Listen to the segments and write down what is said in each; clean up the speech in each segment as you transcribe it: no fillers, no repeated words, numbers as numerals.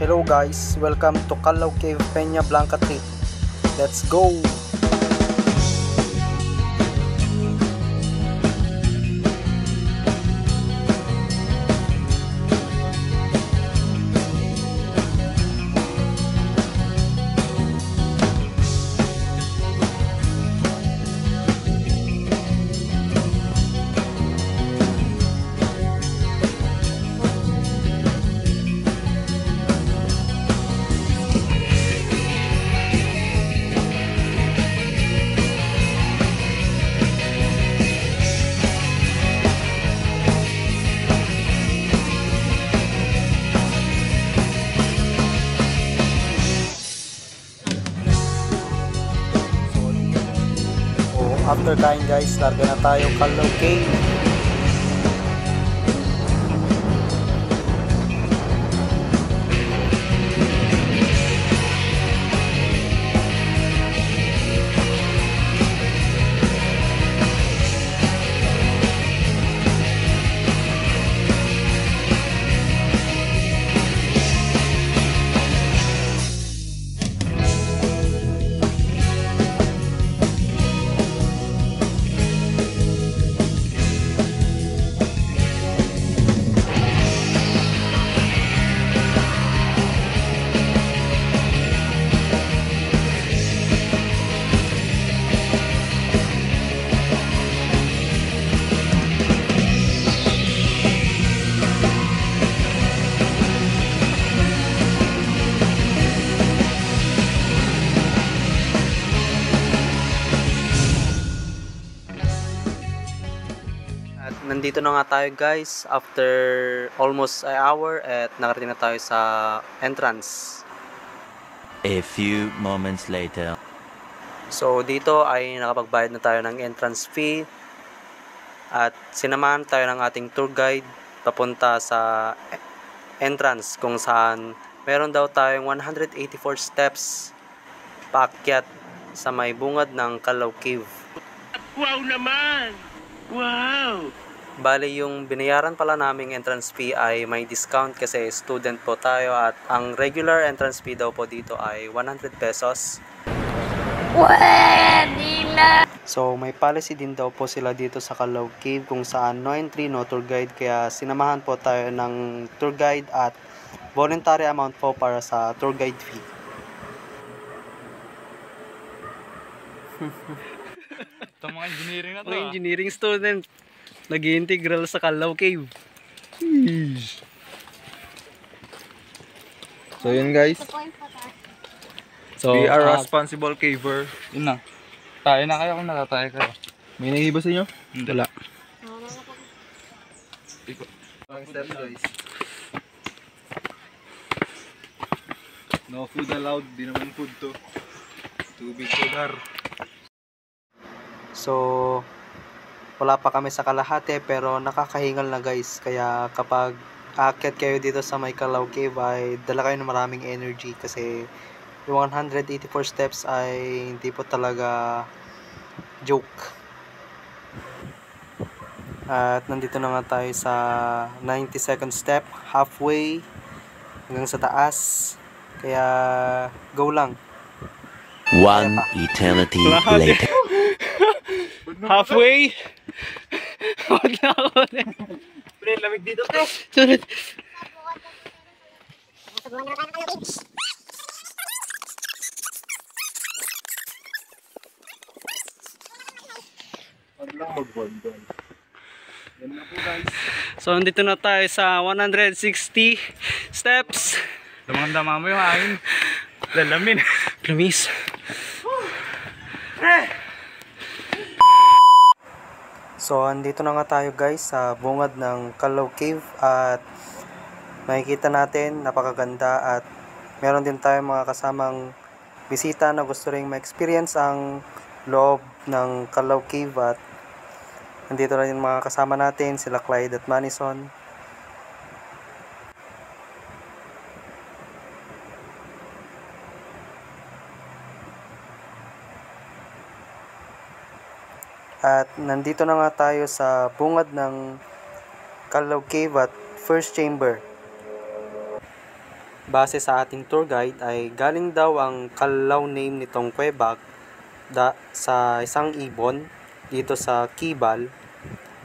Hello guys, welcome to Calaw Cave Peña Blanca trip. Let's go! After kain guys, larga na tayo Calaw Cave. At nandito na nga tayo guys after almost an hour at nakarating na tayo sa entrance. A few moments later. So dito ay nakapagbayad na tayo ng entrance fee at sinamahan tayo ng ating tour guide papunta sa entrance kung saan meron daw tayong 184 steps paakyat sa may bungad ng Calaw Cave. Wow naman! Wow! Bali yung binayaran pala naming entrance fee ay may discount kasi student po tayo at ang regular entrance fee daw po dito ay 100 pesos. Pwede na! So may policy din daw po sila dito sa Calaw Cave kung saan no entry, no tour guide, kaya sinamahan po tayo ng tour guide at voluntary amount po para sa tour guide fee. Ito mga engineering na to. Mga engineering student nag-integral sa Calaw Cave. So yun guys, So we are responsible caver. Yun na. Tayo na kayo kung nakatayo kayo. May nahihiba sa inyo? wala. Ang step guys. No food allowed, di naman food to. Tubig sugar. So wala pa kami sa kalahati pero nakakahingal na guys, kaya kapag aakyat kayo dito sa may Calaw Cave ay dala kayo ng maraming energy kasi yung 184 steps ay hindi po talaga joke. At nandito na nga tayo sa 92nd step, halfway hanggang sa taas, kaya go lang. One eternity later. Halfway. Wala ako na. Pre, lamig dito pre! Sunod. Ano lang mag-bonbon. Yan na po guys. So nandito na tayo sa 160 steps. Damang-dama mo yung hangin. Lalamin. Promise. So andito na nga tayo guys sa bungad ng Calaw Cave at makikita natin napakaganda at meron din tayong mga kasamang bisita na gusto ring ma-experience ang loob ng Calaw Cave at nandito na din mga kasama natin sila Clyde at Manison. At nandito na nga tayo sa bungad ng Calaw Cave at first chamber. Base sa ating tour guide ay galing daw ang Kalaw name nitong kuweba sa isang ibon dito sa Kibal,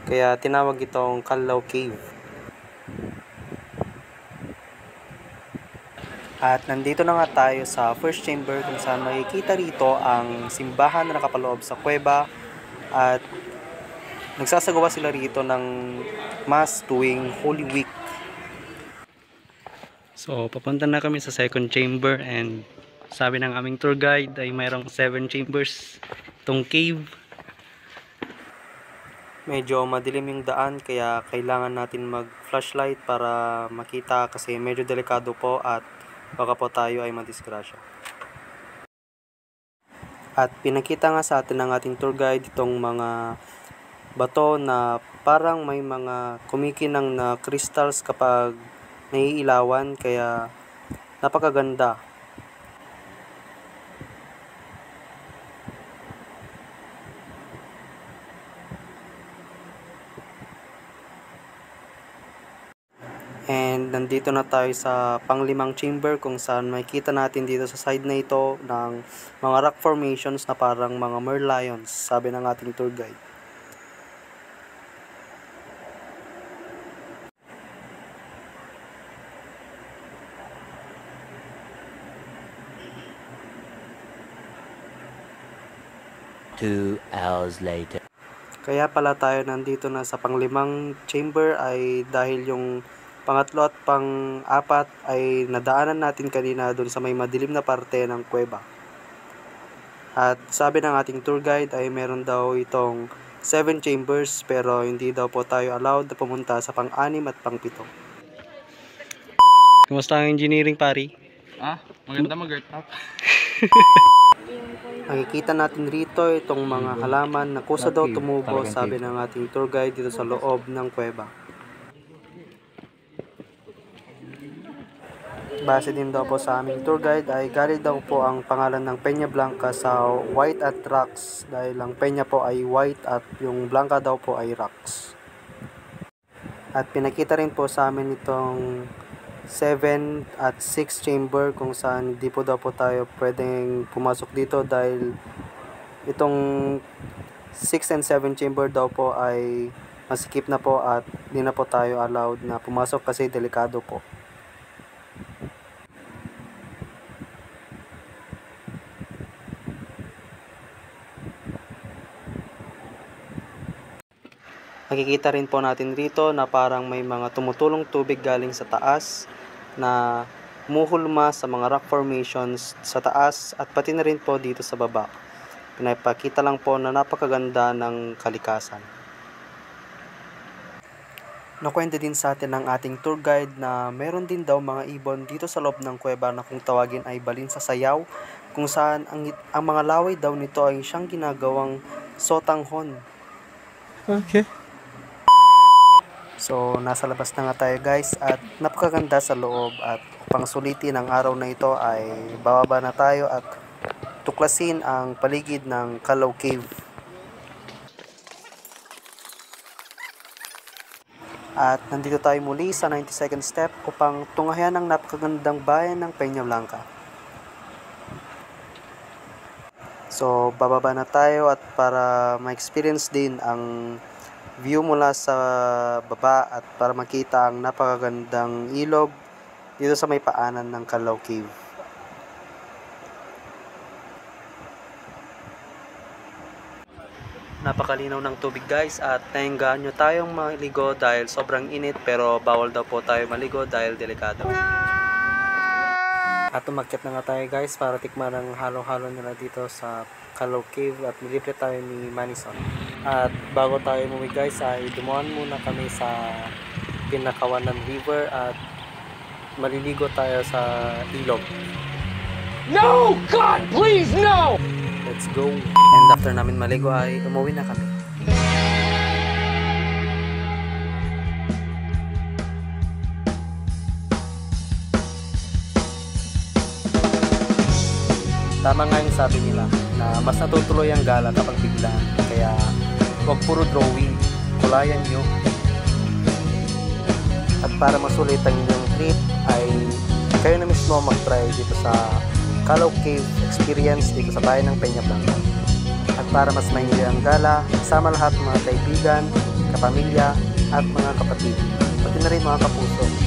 kaya tinawag itong Kalaw Cave. At nandito na nga tayo sa first chamber kung saan makikita rito ang simbahan na nakapaloob sa kuweba at nagsasagawa sila rito ng mass tuwing Holy Week. So, papunta na kami sa second chamber and sabi ng aming tour guide ay mayroong 7 chambers itong cave. Medyo madilim yung daan kaya kailangan natin mag flashlight para makita kasi medyo delikado po at baka po tayo ay madisgrasya. At pinakita nga sa atin ng ating tour guide itong mga bato na parang may mga kumikinang na crystals kapag naiilawan, kaya napakaganda. And nandito na tayo sa panglimang chamber kung saan makikita natin dito sa side na ito ng mga rock formations na parang mga merlions, sabi ng ating tour guide. Two hours later. Kaya pala tayo nandito na sa panglimang chamber ay dahil yung pangatlo at pang-apat ay nadaanan natin kanina doon sa may madilim na parte ng kuweba. At sabi ng ating tour guide ay meron daw itong 7 chambers pero hindi daw po tayo allowed na pumunta sa pang-6 at pang-7. Kumusta ang engineering, pari? Maganda mag-earth up. Makikita natin rito itong mga halaman na kusa daw tumubo, sabi ng ating tour guide dito sa loob ng kuweba. Base din daw po sa aming tour guide ay galing daw po ang pangalan ng Peña Blanca sa white at rocks dahil ang Peña po ay white at yung Blanca daw po ay rocks. At pinakita rin po sa amin itong 7 at 6 chamber kung saan hindi po daw po tayo pwedeng pumasok dito dahil itong 6 and 7 chamber daw po ay masikip na po at hindi na po tayo allowed na pumasok kasi delikado po. Nakikita rin po natin rito na parang may mga tumutulong tubig galing sa taas na muhulma sa mga rock formations sa taas at pati na rin po dito sa baba. Pinapakita lang po na napakaganda ng kalikasan. Nakwento din sa atin ng ating tour guide na meron din daw mga ibon dito sa loob ng kuweba na kung tawagin ay balin sa sayaw, kung saan ang mga laway daw nito ay siyang ginagawang sotanghon. Okay. So, nasa labas na nga tayo guys at napakaganda sa loob at upang sulitin ang araw na ito ay bababa na tayo at tuklasin ang paligid ng Kalaw Cave. At nandito tayo muli sa 92nd step upang tunghayan ang napakagandang bayan ng Peña Blanca. So, bababa na tayo at para ma-experience din ang view mula sa baba at para makita ang napakagandang ilog dito sa may paanan ng Kalaw Cave. Napakalinaw ng tubig guys at naengganyo nyo tayong maligo dahil sobrang init pero bawal daw po tayo maligo dahil delikado. At umakyat na nga tayo guys para tikman ang halo-halo nila dito sa Kalaw Cave at nilibre tayo ni Manison. At bago tayo umuwi guys ay dumaan muna kami sa Pinakawanan River at maliligo tayo sa ilog. No! God, please, no! Let's go! And after namin maligo ay umuwi na kami. Tama nga yung sabi nila na mas natutuloy ang gala kapag biglaan. Kaya huwag puro drawing, kulayan nyo. At para masulit ang inyong trip ay kayo na mismo mag-try dito sa Calao Cave experience dito sa bayan ng Peña Blanca. At para mas mahingi ang gala, kasama lahat mga kaibigan, kapamilya, at mga kapatid, pati na rin mga kapuso.